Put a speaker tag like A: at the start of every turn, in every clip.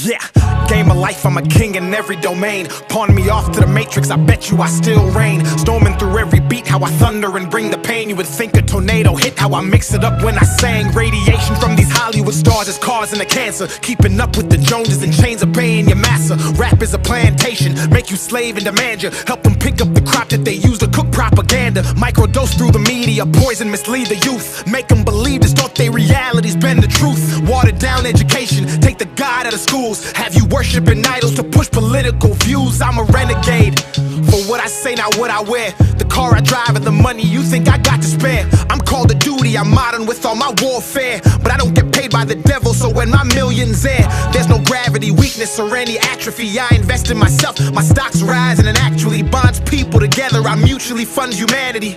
A: Yeah, game of life, I'm a king in every domain. Pawn me off to the matrix, I bet you I still reign. Storming through every beat, how I thunder and bring the pain. You would think a tornado hit, how I mix it up when I sang. Radiation from these Hollywood stars is causing the cancer. Keeping up with the Joneses and chains are paying your massa. Rap is a plantation, make you slave and demand you. Help them pick up the crop that they use to cook propaganda. Microdose through the media, poison, mislead the youth. Make them believe this thought they realities bend the truth. Watered down education, take the God out of schools. Have you worshiping idols to push political views? I'm a renegade, for what I say, not what I wear. The car I drive and the money you think I got to spare. I'm called to duty, I'm modern with all my warfare. But I don't get paid by the devil, so when my million's there, there's no gravity, weakness, or any atrophy. I invest in myself, my stocks rise, and it actually bonds people together. I mutually fund humanity.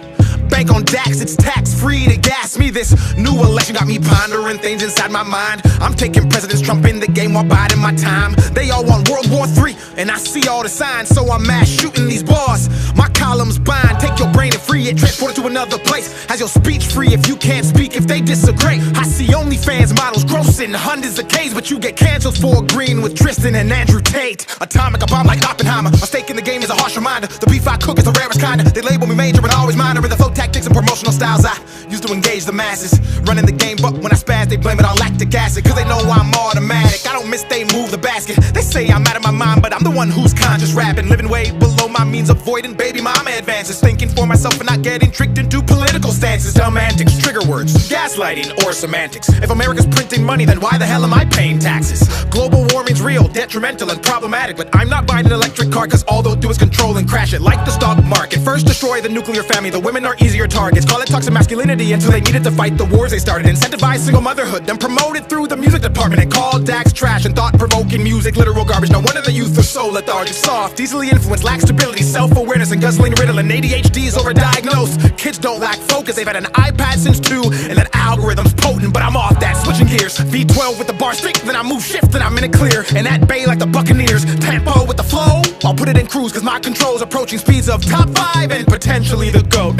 A: Bank on DAX, it's tax-free to gas me. This new election got me pondering things inside my mind. I'm taking President Trump in the game while biding my time. They all want World War III, and I see all the signs, so I'm mass shooting these bars. My columns bind, take your brain and free it, transport it to another place. Has your speech free if you can't speak, if they disagree. I see OnlyFans models grossing hundreds of Ks, but you get canceled for agreeing with Tristan and Andrew Tate. Atomic, a bomb like Oppenheimer. My stake in the game is a harsh reminder. The beef I cook is the rarest kind. They label me major, but always minor in the flow tactics and promotional styles I use to engage the masses. Running the game, but when I spaz, they blame it on lactic acid. Cause they know I'm automatic, I don't miss, they move the basket. They say I'm out of my mind, but I'm the one who's conscious rapping. Living way below my means, avoiding baby mama advances. Thinking for myself and not getting tricked into political stances. Dumb antics, trigger words, gaslighting, or semantics. If America's printing money, then why the hell am I paying taxes? Global warming's real, detrimental, and problematic. But I'm not buying an electric car, cause all they'll do is control and crash it. Like the stock market, first destroy the nuclear family. The women are easier targets. Call it toxic masculinity until they needed to fight the wars they started. Incentivize single motherhood, then promote it through the music department. And call DAX trash and thought-provoking music literal garbage. No wonder the youth are so lethargic, soft, easily influenced, lack stability, self-awareness, and guzzling Ritalin. ADHD is overdiagnosed. Kids don't lack focus, they've had an iPad since 2, and that algorithm's potent, but I'm off that, switching gears. V12 with the bar stick, then I move shift, then I'm in it clear. And that bay like the Buccaneers, tempo with the flow, I'll put it in cruise, cause my control's approaching speeds of top 5 and potentially the GOAT.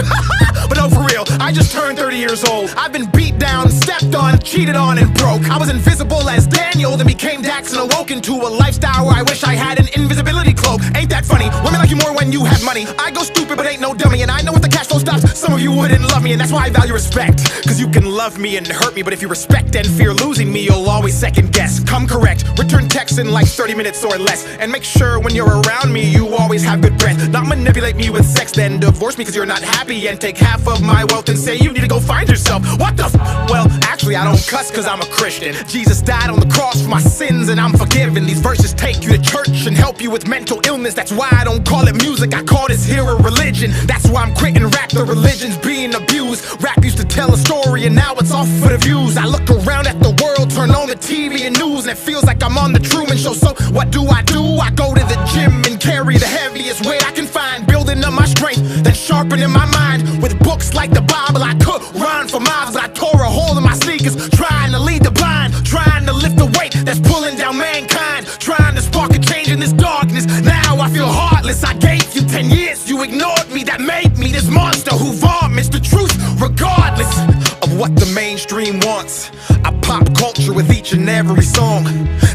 A: But no, for real, I just turned 30 years old. I've been beat down, stepped on, cheated on, and broke. I was invisible as Daniel, then became Dax and awoke into a lifestyle where I wish I had an invisibility cloak. Ain't that funny? Women like you more when you have money. I go stupid but ain't no dummy, and I know if the cash flow stops, some of you wouldn't love me, and that's why I value respect. Cause you can love me and hurt me, but if you respect and fear losing me, you'll always second guess. Come correct, return text in like 30 minutes or less, and make sure when you're around me, you always have good breath. Not manipulate me with sex, then divorce me cause you're not happy, and take half of my wealth and say you need to go find yourself. What the well, actually I don't cuss cause I'm a Christian. Jesus died on the cross for my sins and I'm forgiven. These verses take you to church and help you with mental illness. That's why I don't call it music, I call this here a religion. That's why I'm quitting rap, the religion's being abused. Rap used to tell a story and now it's all for the views. I look around at the world, turn on the TV and news, and it feels like I'm on the Truman Show. So what do? I go to the gym and carry the heaviest weight I can find, building up my strength, then sharpening my mind with books like the Bible. I could run for miles, but I tore a hole in my sneakers, trying to lead the blind, trying to lift the weight that's pulling down mankind, trying to spark a change in this darkness. Now I feel heartless. I gave you 10 years, you ignored me. That made me this monster who vomits the truth regardless of what the mainstream wants. I pop culture with each and every song.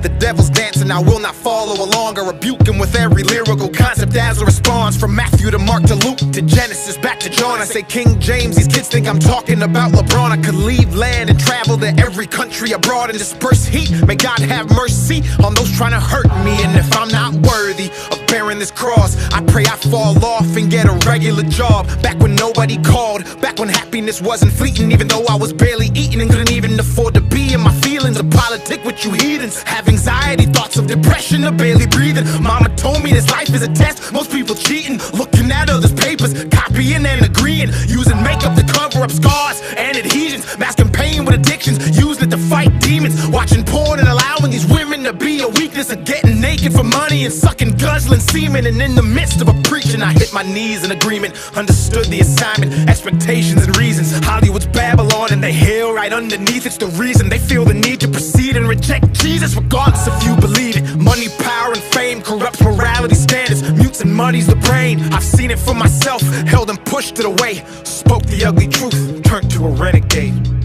A: The devil's dancing, I will not follow along. I rebuke him with every lyrical concept as a response. From Matthew to Mark to Luke to Genesis back to John. I say King James, these kids think I'm talking about LeBron. I could leave land and travel to every country abroad and disperse heat. May God have mercy on those trying to hurt me. And if I'm not worthy of bearing this cross, I pray I fall off and get a regular job. Back when nobody called, back when happiness wasn't fleeting, even though I was barely eating and couldn't even afford to be in my feelings. A politic with you heathens, have anxiety, thoughts of depression, or barely breathing. Mama told me this life is a test, most people cheating, looking at others' papers, copying and agreeing, using makeup to cover up scars and adhesions, masking pain with addictions, using it to fight demons, watching porn and allowing these women to be a weakness, of getting naked for money and sucking, guzzling semen. And in the midst of a preaching, I hit my knees in agreement, understood the assignment, expectations and reasons. Hollywood's Babylon and they hail right underneath. It's the reason they feel the need to proceed and reject Jesus, regardless if you believe it. Money, power, and fame corrupts morality standards, mutes and muddies the brain. I've seen it for myself, held and pushed it away, spoke the ugly truth, turned to a renegade.